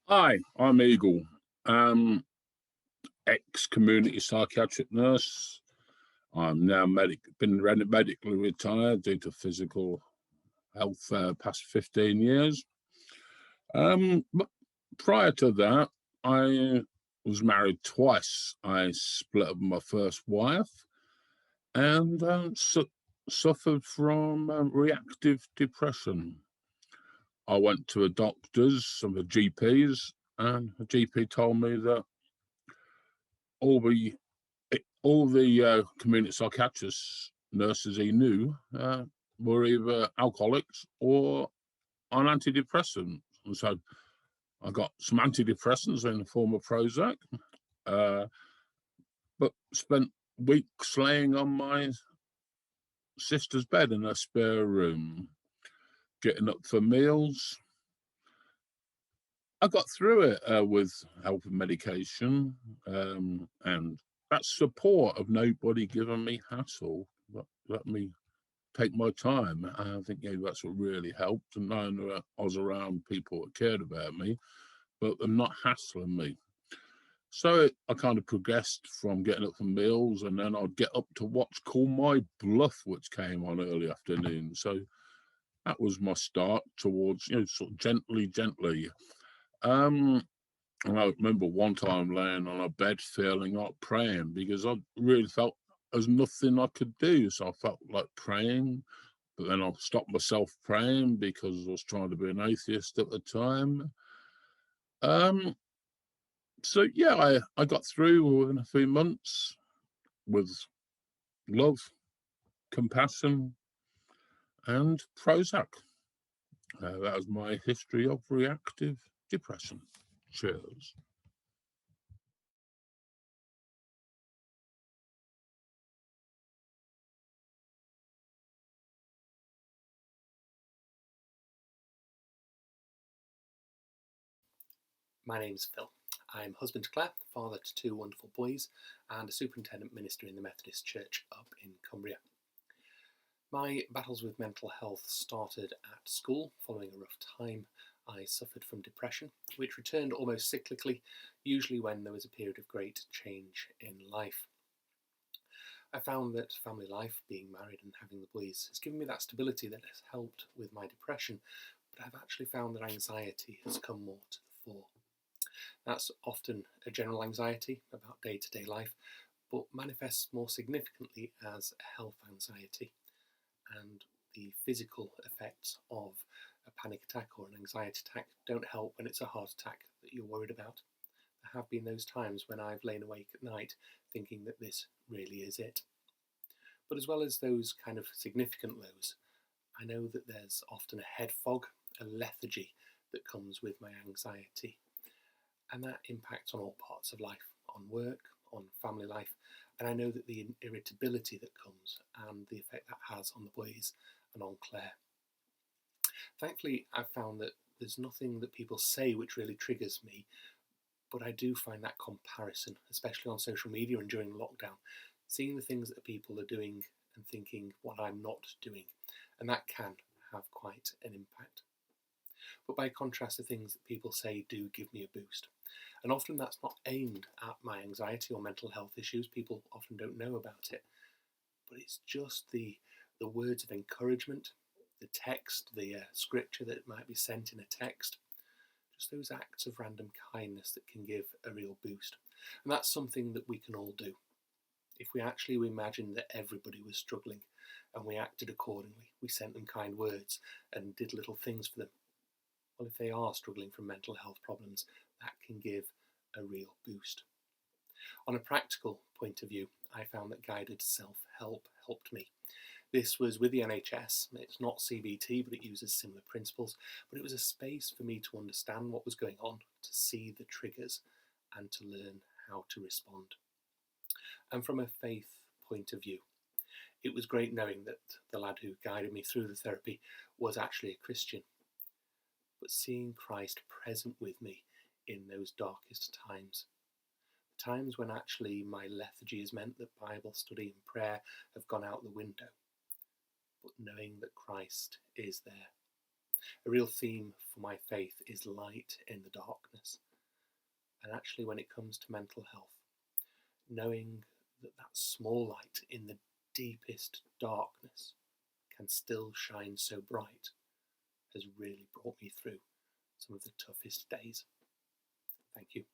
Hi, I'm Eagle, um, ex-community psychiatric nurse. I'm now been medically retired due to physical health past 15 years. But prior to that, I was married twice. I split up with my first wife and suffered from reactive depression. I went to a doctor's, some of the GPs, and the GP told me that all the all the community psychiatrists, nurses he knew, were either alcoholics or on antidepressants. And so I got some antidepressants in the form of Prozac, uh, but spent weeks laying on my sister's bed in her spare room, getting up for meals. I got through it with help of medication and that support of nobody giving me hassle. Let me take my time. I think that's what really helped. And knowing that I was around people that cared about me, but them not hassling me. So I kind of progressed from getting up for meals, and then I'd get up to watch Call My Bluff, which came on early afternoon. So that was my start towards, sort of gently. Um, and I remember one time laying on a bed feeling like praying because I really felt there's nothing I could do. So I felt like praying, but then I stopped myself praying because I was trying to be an atheist at the time. Um, so yeah, I got through within a few months with love, compassion, and Prozac. That was my history of reactive depression. Cheers. My name's Phil. I'm husband to Claire, father to two wonderful boys, and a superintendent minister in the Methodist Church up in Cumbria. My battles with mental health started at school. Following a rough time, I suffered from depression, which returned almost cyclically, usually when there was a period of great change in life. I found that family life, being married and having the boys, has given me that stability that has helped with my depression, but I've actually found that anxiety has come more to the fore. That's often a general anxiety about day to day life, but manifests more significantly as a health anxiety. And the physical effects of a panic attack or an anxiety attack don't help when it's a heart attack that you're worried about. There have been those times when I've lain awake at night thinking that this really is it. But as well as those kind of significant lows, I know that there's often a head fog, a lethargy that comes with my anxiety. And that impacts on all parts of life, on work, on family life. And I know that the irritability that comes and the effect that has on the boys and on Claire. Thankfully, I've found that there's nothing that people say which really triggers me, but I do find that comparison, especially on social media and during lockdown, seeing the things that people are doing and thinking what I'm not doing. And that can have quite an impact. But by contrast, the things that people say do give me a boost. And often that's not aimed at my anxiety or mental health issues. People often don't know about it. But it's just the words of encouragement, the text, the scripture that might be sent in a text, just those acts of random kindness that can give a real boost. And that's something that we can all do. If we actually imagine that everybody was struggling and we acted accordingly, we sent them kind words and did little things for them, well, if they are struggling from mental health problems, that can give a real boost. On a practical point of view, I found that guided self-help helped me. This was with the NHS. It's not CBT, but it uses similar principles. But it was a space for me to understand what was going on, to see the triggers, and to learn how to respond. And from a faith point of view, it was great knowing that the lad who guided me through the therapy was actually a Christian, but seeing Christ present with me in those darkest times. Times when actually my lethargy has meant that Bible study and prayer have gone out the window, but knowing that Christ is there. A real theme for my faith is light in the darkness. And actually, when it comes to mental health, knowing that small light in the deepest darkness can still shine so bright has really brought me through some of the toughest days. Thank you.